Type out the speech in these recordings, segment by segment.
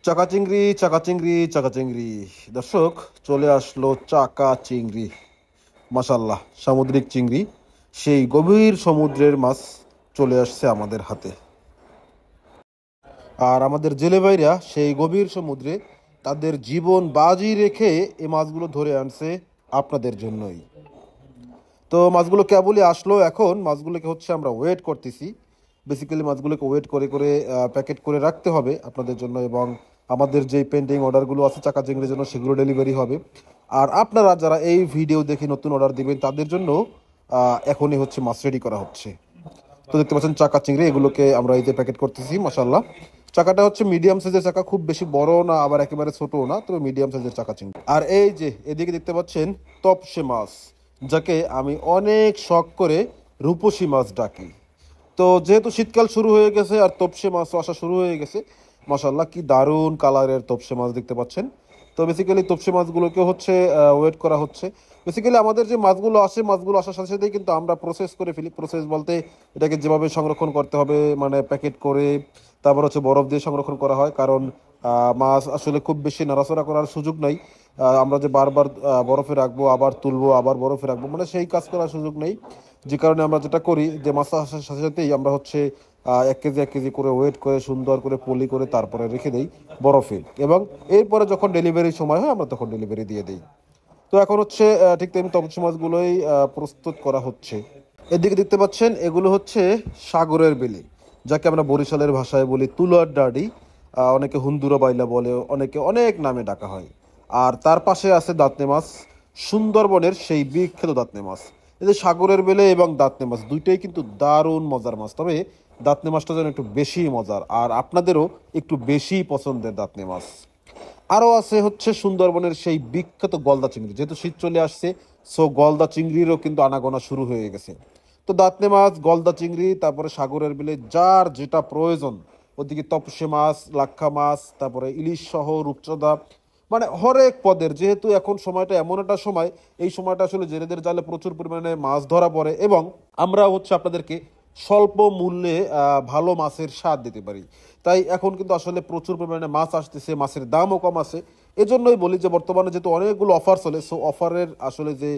চাকা চিংড়ি, চাকা চিংড়ি, চাকা চিংড়ি। দর্শক, চলে আসলো চাকা চিংড়ি। মাশাল্লাহ, সামুদ্রিক চিংড়ি, সেই গভীর সমুদ্রের মাছ চলে আসছে আমাদের হাতে। আর আমাদের জেলে ভাইরা সেই গভীর সমুদ্রে তাদের জীবন বাজি রেখে এই মাছগুলো ধরে আনছে আপনাদের জন্যই। তো মাছগুলো কেবলই আসলো, এখন মাছগুলোকে হচ্ছে আমরা ওয়েট করতেছি। বেসিক্যালি মাছগুলোকে ওয়েট করে করে প্যাকেট করে রাখতে হবে আপনাদের জন্য, এবং আমাদের যেই পেন্ডিং অর্ডারগুলো আছে চাকা চিংড়ির জন্য সেগুলো ডেলিভারি হবে। আর আপনারা যারা এই ভিডিও দেখে নতুন অর্ডার দিবেন তাদের জন্য এখনই হচ্ছে মাছ রেডি করা হচ্ছে। তো দেখতে পাচ্ছেন চাকা চিংড়ি, এগুলোকে আমরা এই যে প্যাকেট করতেছি। মাশাল্লাহ, চাকাটা হচ্ছে মিডিয়াম সাইজের চাকা, খুব বেশি বড় না আবার একেবারে ছোটও না, তবে মিডিয়াম সাইজের চাকা চিংড়ি। আর এই যে এদিকে দেখতে পাচ্ছেন তপসে মাছ, যাকে আমি অনেক শখ করে রূপসী মাছ ডাকি। তো যেহেতু শীতকাল শুরু হয়ে গেছে আর তপসে মাছও আসা শুরু হয়ে গেছে, মাশাল্লাহ কি দারুণ কালারের তপসে মাছ দেখতে পাচ্ছেন। তো বেসিক্যালি তপসে মাছগুলোকে হচ্ছে ওয়েট করা হচ্ছে। বেসিক্যালি আমাদের যে মাছগুলো আসে, মাছগুলো আসার সাথে সাথেই কিন্তু আমরা প্রসেস করে ফেলি। প্রসেস বলতে এটাকে যেভাবে সংরক্ষণ করতে হবে, মানে প্যাকেট করে তারপর হচ্ছে বরফ দিয়ে সংরক্ষণ করা হয়, কারণ মাছ আসলে খুব বেশি নাড়াচাড়া করার সুযোগ নাই। আমরা যে বারবার বরফে রাখবো, আবার তুলবো, আবার বরফে রাখবো, মানে সেই কাজ করার সুযোগ নেই। যে কারণে আমরা যেটা করি, যে মাছ আসার সাথে সাথেই আমরা হচ্ছে 1 কেজি 1 কেজি করে ওয়েট করে সুন্দর করে পলি করে তারপরে রেখে দেই বরফে, এবং এরপরে যখন ডেলিভারির সময় হয় আমরা তখন ডেলিভারি দিয়ে দিই। তো এখন হচ্ছে ঠিক তেমনি তপসি মাছগুলোই প্রস্তুত করা হচ্ছে। এদিকে দেখতে পাচ্ছেন এগুলো হচ্ছে সাগরের বেলে, যাকে আমরা বরিশালের ভাষায় বলি তুলার ডাডি। অনেকে হুন্দুরা বাইলা বলে, অনেকে অনেক নামে ডাকা হয়। আর তার পাশে আছে দাঁতনে মাছ, সুন্দরবনের সেই বিখ্যাত দাঁতনে মাছ। এই যে সাগরের বেলে এবং দাঁতনে মাছ দুইটাই কিন্তু দারুণ মজার মাছ, তবে দাঁতনে মাছটা যেন একটু বেশি মজার, আর আপনাদেরও একটু বেশি পছন্দের দাঁতনে মাছ। আরও আছে হচ্ছে সুন্দরবনের সেই বিখ্যাত গলদা চিংড়ি, যেহেতু শীত চলে আসছে, সো গলদা চিংড়িরও কিন্তু আনাগোনা শুরু হয়ে গেছে। তো দাঁতনে মাছ, গলদা চিংড়ি, তারপরে সাগরের বিলে যার যেটা প্রয়োজন, ওদিকে তপসে মাছ, লাক্ষা মাছ, তারপরে ইলিশ সহ রূপচাঁদা, মানে হরেক পদের, যেহেতু এখন সময়টা এমন একটা সময়, এই সময়টা আসলে জেলেদের জালে প্রচুর পরিমাণে মাছ ধরা পড়ে, এবং আমরা হচ্ছে আপনাদেরকে স্বল্প মূল্যে ভালো মাছের স্বাদ দিতে পারি। তাই এখন কিন্তু আসলে প্রচুর পরিমাণে মাছ আসতেছে, মাছের দামও কম আছে। এজন্যই বলি যে বর্তমানে যেহেতু অনেকগুলো অফার চলে, সো অফারের আসলে যে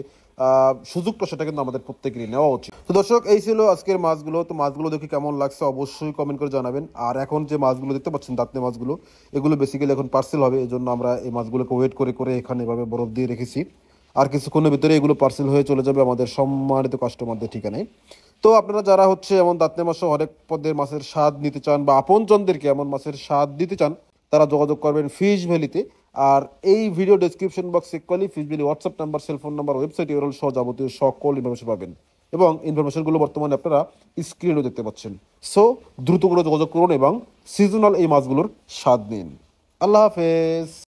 সুযোগটা সেটা কিন্তু আমাদের প্রত্যেকেরই নেওয়া উচিত। তো দর্শক, এই ছিল আজকের মাছগুলো। তো মাছগুলো দেখে কেমন লাগছে অবশ্যই কমেন্ট করে জানাবেন। আর এখন যে মাছগুলো দেখতে পাচ্ছেন দাঁতনে মাছগুলো, এগুলো বেসিক্যালি এখন পার্সেল হবে, এই জন্য আমরা এই মাছগুলোকে ওয়েট করে করে এখানে এভাবে বরফ দিয়ে রেখেছি। আর কিছুক্ষণের ভিতরে এগুলো পার্সেল হয়ে চলে যাবে আমাদের সম্মানিত কাস্টমারদের ঠিকানায়। তো আপনারা যারা হচ্ছে এমন দাঁতনে মাছ অনেক পদের মাছের স্বাদ নিতে চান, বা আপনজনদেরকে এমন মাছের স্বাদ দিতে চান, তারা যোগাযোগ করবেন ফিশ ভ্যালিতে। আর এই ভিডিও ডেসক্রিপশন বক্সে কলি fish valley WhatsApp number, cellphone number, website URL সহ যাবতীয় সকল ইনফরমেশন পাবেন, এবং ইনফরমেশনগুলো বর্তমানে আপনারা স্ক্রিনেও দেখতে পাচ্ছেন। সো দ্রুত করে যোগাযোগ করুন এবং সিজনাল এই মাছগুলোর স্বাদ নিন। আল্লাহ হাফেজ।